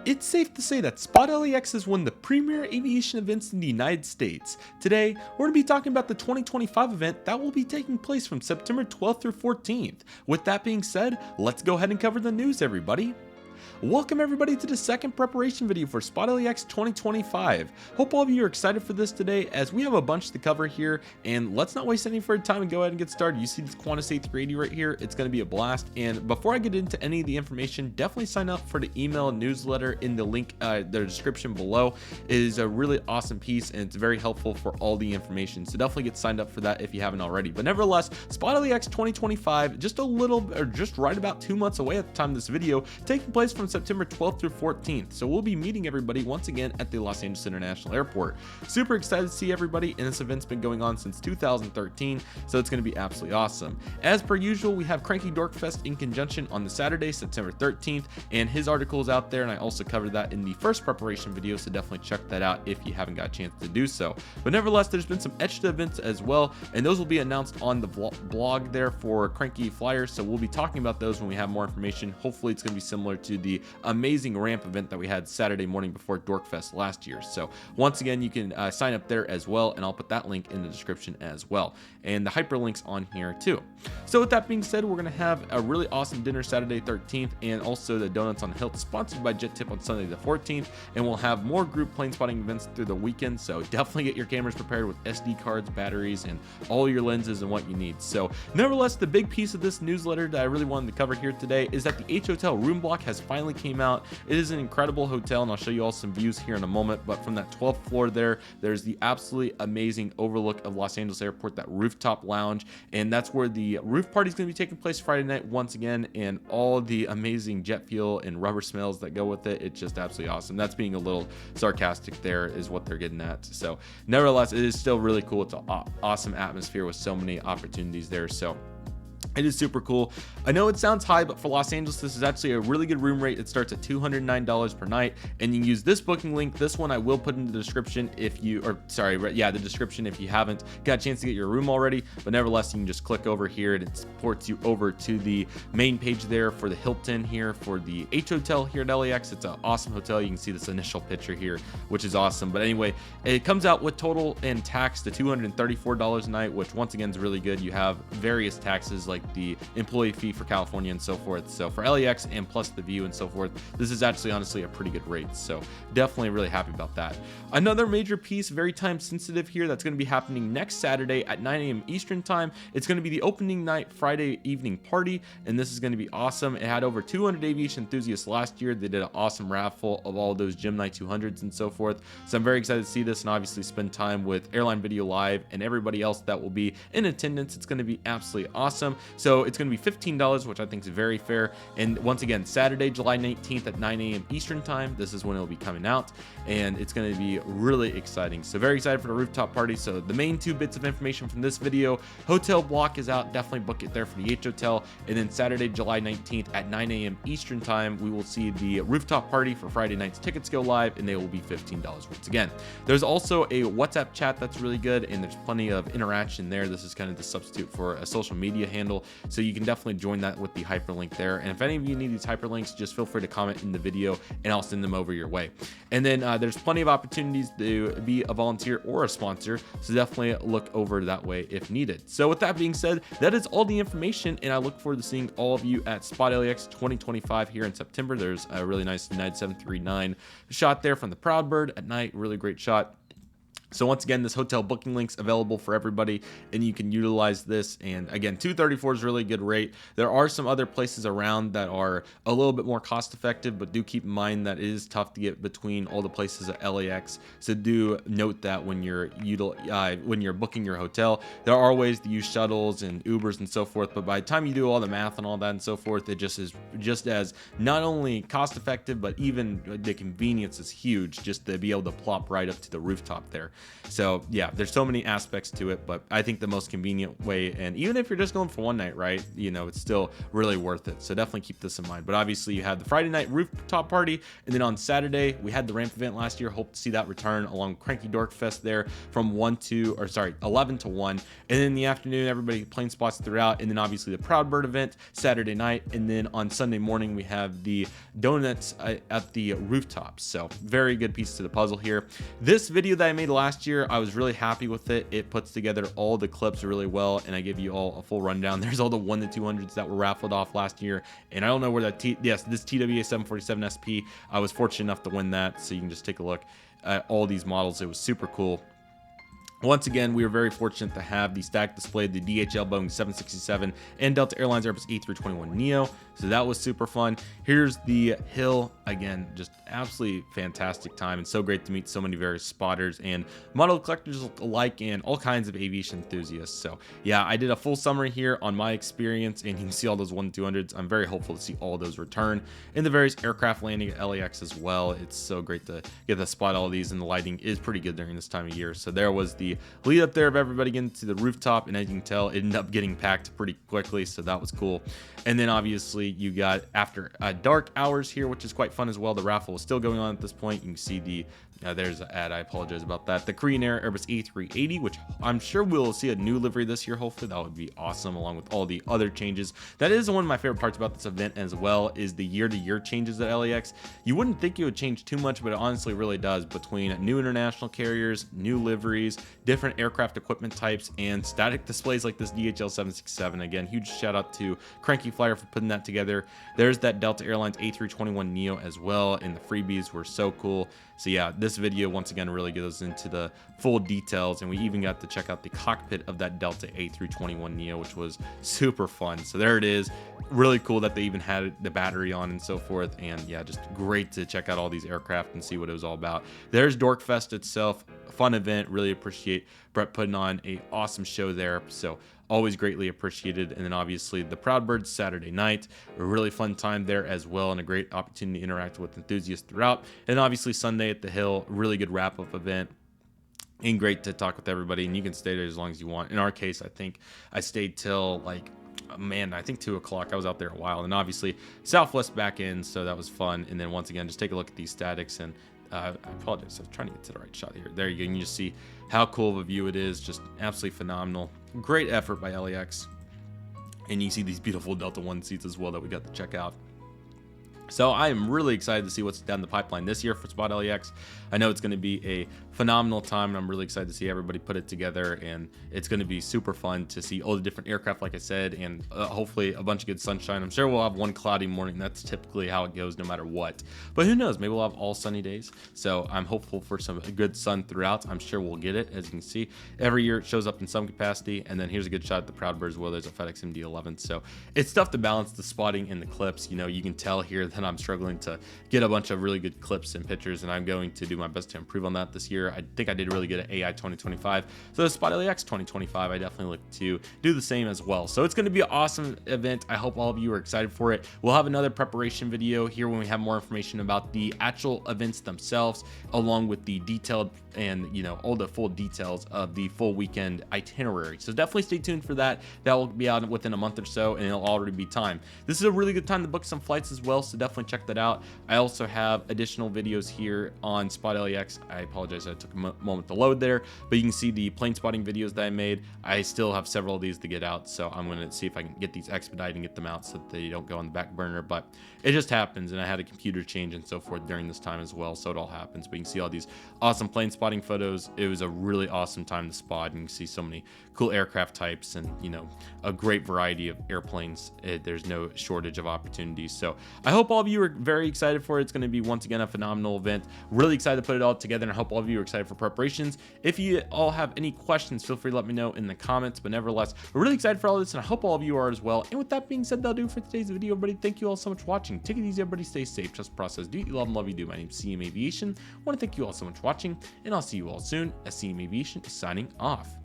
It's safe to say that SpotLAX is one of the premier aviation events in the United States. Today, we're going to be talking about the 2025 event that will be taking place from September 12th through 14th. With that being said, let's go ahead and cover the news, everybody. Welcome everybody to the second preparation video for SpotLAX 2025. Hope all of you are excited for this today, as we have a bunch to cover here, and let's not waste any further time and go ahead and get started. You see this Qantas A380 right here, it's going to be a blast. And before I get into any of the information, definitely sign up for the email newsletter in the link, the description below. It is a really awesome piece and it's very helpful for all the information, so definitely get signed up for that if you haven't already. But nevertheless, SpotLAX 2025, just right about 2 months away at the time of this video, taking place from September 12th through 14th. So we'll be meeting everybody once again at the Los Angeles International Airport. Super excited to see everybody, and this event's been going on since 2013, so it's going to be absolutely awesome. As per usual, we have Cranky Dorkfest in conjunction on the Saturday, September 13th, and his article is out there, and I also covered that in the first preparation video, so definitely check that out if you haven't got a chance to do so. But nevertheless, there's been some extra events as well, and those will be announced on the blog there for Cranky Flyers, so we'll be talking about those when we have more information. Hopefully it's going to be similar to the amazing ramp event that we had Saturday morning before Dorkfest last year. So once again, you can sign up there as well, and I'll put that link in the description as well, and the hyperlinks on here too. So with that being said, we're going to have a really awesome dinner Saturday 13th, and also the Donuts on the Hilt sponsored by Jet Tip on Sunday the 14th, and we'll have more group plane spotting events through the weekend, so definitely get your cameras prepared with SD cards, batteries, and all your lenses and what you need. So nevertheless, the big piece of this newsletter that I really wanted to cover here today is that the H Hotel room block has finally came out. It is an incredible hotel, and I'll show you all some views here in a moment. But from that 12th floor there's the absolutely amazing overlook of Los Angeles Airport, that rooftop lounge, and that's where the roof party is going to be taking place Friday night once again, and all the amazing jet fuel and rubber smells that go with it. It's just absolutely awesome. That's being a little sarcastic there, is what they're getting at. So nevertheless, it is still really cool. It's an awesome atmosphere with so many opportunities there. So it is super cool. I know it sounds high, but for Los Angeles, this is actually a really good room rate. It starts at $209 per night, and you can use this booking link. This one I will put in the description if you, the description if you haven't got a chance to get your room already. But nevertheless, you can just click over here, and it ports you over to the main page there for the Hilton here for the H Hotel here at LAX. It's an awesome hotel. You can see this initial picture here, which is awesome. But anyway, it comes out with total and tax to $234 a night, which once again is really good. You have various taxes like the employee fee for California and so forth. So for LAX and plus the view and so forth, this is actually honestly a pretty good rate. So definitely really happy about that. Another major piece, very time sensitive here, that's going to be happening next Saturday at 9 a.m. Eastern time. It's going to be the opening night Friday evening party, and this is going to be awesome. It had over 200 aviation enthusiasts last year. They did an awesome raffle of all those Gemini 200s and so forth. So I'm very excited to see this, and obviously spend time with Airline Video Live and everybody else that will be in attendance. It's going to be absolutely awesome. So it's going to be $15, which I think is very fair. And once again, Saturday, July 19th at 9 a.m. Eastern time. This is when it'll be coming out, and it's going to be really exciting. So very excited for the rooftop party. So the main two bits of information from this video: hotel block is out. Definitely book it there for the H Hotel. And then Saturday, July 19th at 9 a.m. Eastern time, we will see the rooftop party for Friday night's tickets go live, and they will be $15 once again. There's also a WhatsApp chat that's really good, and there's plenty of interaction there. This is kind of the substitute for a social media handle, so you can definitely join that with the hyperlink there. And if any of you need these hyperlinks, just feel free to comment in the video and I'll send them over your way. And then there's plenty of opportunities to be a volunteer or a sponsor, so definitely look over that way if needed. So with that being said, that is all the information, and I look forward to seeing all of you at SpotLAX 2025 here in September. There's a really nice United 739 shot there from the Proud Bird at night. Really great shot. So once again, this hotel booking link's available for everybody, and you can utilize this. And again, $234 is really good rate. There are some other places around that are a little bit more cost effective, but do keep in mind that it is tough to get between all the places at LAX. So do note that when you're booking your hotel, there are ways to use shuttles and Ubers and so forth. But by the time you do all the math and all that and so forth, it just is just as not only cost effective, but even the convenience is huge, just to be able to plop right up to the rooftop there. So yeah, there's so many aspects to it, but I think the most convenient way, and even if you're just going for one night, right, you know, it's still really worth it. So definitely keep this in mind. But obviously you had the Friday night rooftop party, and then on Saturday we had the ramp event last year. Hope to see that return along with Cranky Dork Fest there from 11 to 1, and then in the afternoon everybody playing spots throughout, and then obviously the Proud Bird event Saturday night, and then on Sunday morning we have the donuts at the rooftops. So very good piece to the puzzle here. This video that I made last year, I was really happy with it. It puts together all the clips really well, and I give you all a full rundown. There's all the 1 to 200s that were raffled off last year, and I don't know where that this TWA 747 SP, I was fortunate enough to win that, so you can just take a look at all these models. It was super cool. Once again, we were very fortunate to have the stack displayed, the DHL Boeing 767 and Delta Airlines Airbus A321neo. So that was super fun. Here's the hill again, just absolutely fantastic time, and so great to meet so many various spotters and model collectors alike and all kinds of aviation enthusiasts. So yeah, I did a full summary here on my experience, and you can see all those 1 to 200s. I'm very hopeful to see all those return in the various aircraft landing at LAX as well. It's so great to get to spot all of these, and the lighting is pretty good during this time of year. So there was the lead up there of everybody getting to the rooftop, and as you can tell, it ended up getting packed pretty quickly, so that was cool. And then obviously you got after dark hours here, which is quite fun as well. The raffle is still going on at this point. You can see the there's an ad, I apologize about that, the Korean Air Airbus A380, which I'm sure we'll see a new livery this year. Hopefully that would be awesome, along with all the other changes. That is one of my favorite parts about this event as well, is the year-to-year changes at LAX. You wouldn't think it would change too much, but it honestly really does, between new international carriers, new liveries, different aircraft equipment types, and static displays like this DHL 767. Again, huge shout out to Cranky Flyer for putting that together. There's that Delta Airlines A321neo as well, and the freebies were so cool. So yeah, this video once again really goes into the full details, and we even got to check out the cockpit of that Delta A321neo, which was super fun. So there it is. Really cool that they even had the battery on and so forth, and yeah, just great to check out all these aircraft and see what it was all about. There's Dorkfest itself, fun event. Really appreciate Brett putting on a awesome show there, so always greatly appreciated. And then obviously the Proud Birds Saturday night, a really fun time there as well, and a great opportunity to interact with enthusiasts throughout. And obviously Sunday at the Hill, really good wrap-up event, and great to talk with everybody, and you can stay there as long as you want. In our case, I think I stayed till like, man, I think 2 o'clock. I was out there a while, and obviously Southwest back in, so that was fun. And then once again, just take a look at these statics, and I apologize, I was trying to get to the right shot here. There you go. You can just see how cool of a view it is. Just absolutely phenomenal. Great effort by LAX. And you see these beautiful Delta One seats as well that we got to check out. So I am really excited to see what's down the pipeline this year for SpotLAX. I know it's going to be a phenomenal time, and I'm really excited to see everybody put it together, and it's going to be super fun to see all the different aircraft, like I said, and hopefully a bunch of good sunshine. I'm sure we'll have one cloudy morning. That's typically how it goes no matter what, but who knows, maybe we'll have all sunny days. So I'm hopeful for some good sun throughout. I'm sure we'll get it. As you can see, every year it shows up in some capacity. And then here's a good shot at the Proud Birds where there's a FedEx MD-11. So it's tough to balance the spotting and the clips. You know, you can tell here that I'm struggling to get a bunch of really good clips and pictures, and I'm going to do my best to improve on that this year. I think I did really good at AI 2025. So the SpotLAX 2025, I definitely look to do the same as well. So it's going to be an awesome event. I hope all of you are excited for it. We'll have another preparation video here when we have more information about the actual events themselves, along with the detailed and, you know, all the full details of the full weekend itinerary. So definitely stay tuned for that. That will be out within a month or so, and it'll already be time. This is a really good time to book some flights as well, so definitely check that out. I also have additional videos here on SpotLAX. I apologize, I took a moment to load there, but you can see the plane spotting videos that I made. I still have several of these to get out, so I'm going to see if I can get these expedited and get them out so that they don't go on the back burner. But it just happens, and I had a computer change and so forth during this time as well, so it all happens. But you can see all these awesome plane spotting photos. It was a really awesome time to spot, and you can see so many cool aircraft types and, you know, a great variety of airplanes. There's no shortage of opportunities. So I hope all of you are very excited for it. It's going to be, once again, a phenomenal event. Really excited to put it all together, and I hope all of you are excited for preparations. If you all have any questions, feel free to let me know in the comments. But nevertheless, we're really excited for all this, and I hope all of you are as well. And with that being said, that'll do it for today's video, everybody. Thank you all so much for watching. Take it easy, everybody. Stay safe. Trust the process. Do what you love and love you do. My name's CM Aviation. I want to thank you all so much for watching, and I'll see you all soon as CM Aviation is signing off.